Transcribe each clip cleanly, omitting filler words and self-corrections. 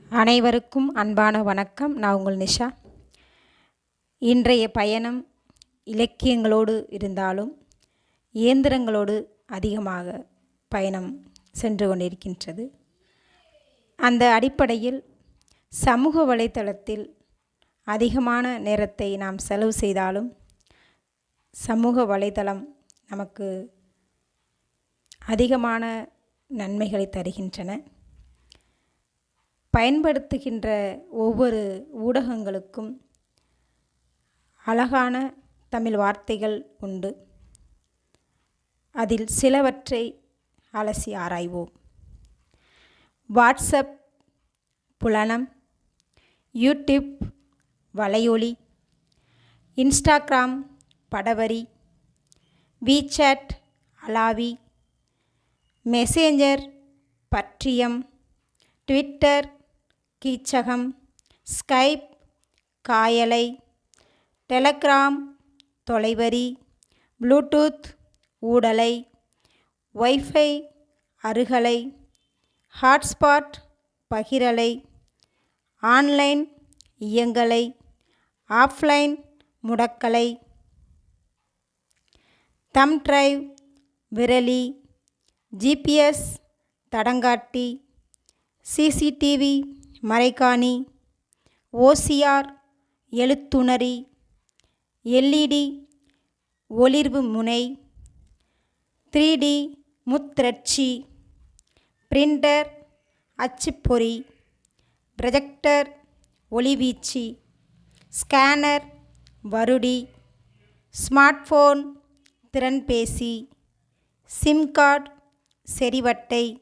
அனைவருக்கும் அன்பான வணக்கம். நான் உங்கள் நிஷா. இன்றைய பயணம் இலக்கியங்களோடு இருந்தாலும் இயந்திரங்களோடு அதிகமாக பயணம் சென்று கொண்டிருக்கின்றது. அந்த அடிப்படையில் சமூக வலைத்தளத்தில் அதிகமான நேரத்தை நாம் செலவு செய்தாலும் சமூக வலைத்தளம் நமக்கு அதிகமான நன்மைகளை தருகின்றன. பயன்படுத்துகின்ற ஒவ்வொரு ஊடகங்களுக்கும் அழகான தமிழ் வார்த்தைகள் உண்டு. அதில் சிலவற்றை அலசி ஆராய்வோம். வாட்ஸ்அப் புலனம், யூடியூப் வலையொலி, இன்ஸ்டாகிராம் படவரி, வீசாட் அலாவி, மெசேஞ்சர் பற்றியம், ட்விட்டர் கீச்சகம், ஸ்கைப் காயலை, டெலகிராம் தொலைவரி, ப்ளூடூத் ஊடலை, வைஃபை அருகலை, ஹாட்ஸ்பாட் பகிரலை, ஆன்லைன் இயங்கலை, ஆஃப்லைன் முடக்கலை, தம் டிரைவ் விரலி, ஜிபிஎஸ் தடங்காட்டி, சிசிடிவி மறைக்காணி, ஓசிஆர் எழுத்துணரி, எல்இடி ஒளிர்வு முனை, 3D முத்திரட்சி, பிரிண்டர் அச்சுப்பொறி, ப்ரொஜெக்டர் ஒளிவீச்சு, ஸ்கேனர் வருடி, ஸ்மார்ட் போன் திறன்பேசி, சிம் கார்டு செறிவட்டை,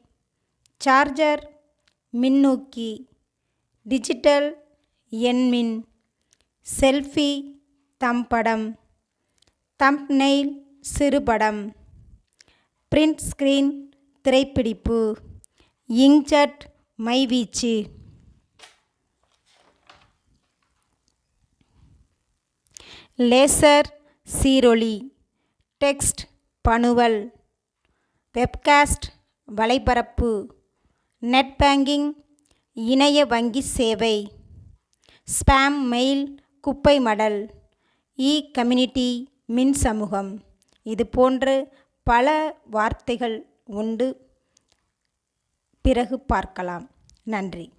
சார்ஜர் மின்னூக்கி, டிஜிட்டல் எண்மின், செல்ஃபி தம்படம், தம்ப்நெயில் சிறுபடம், பிரிண்ட் ஸ்கிரீன் திரைப்பிடிப்பு, இங்க்ஜெட் மைவீச்சு, laser சீரொளி, text பணுவல், webcast வலைபரப்பு, net banking இணைய வங்கி சேவை, ஸ்பாம் மெயில் குப்பை மடல், கம்யூனிட்டி மின் சமூகம், இது போன்று பல வார்த்தைகள் உண்டு. பிறகு பார்க்கலாம். நன்றி.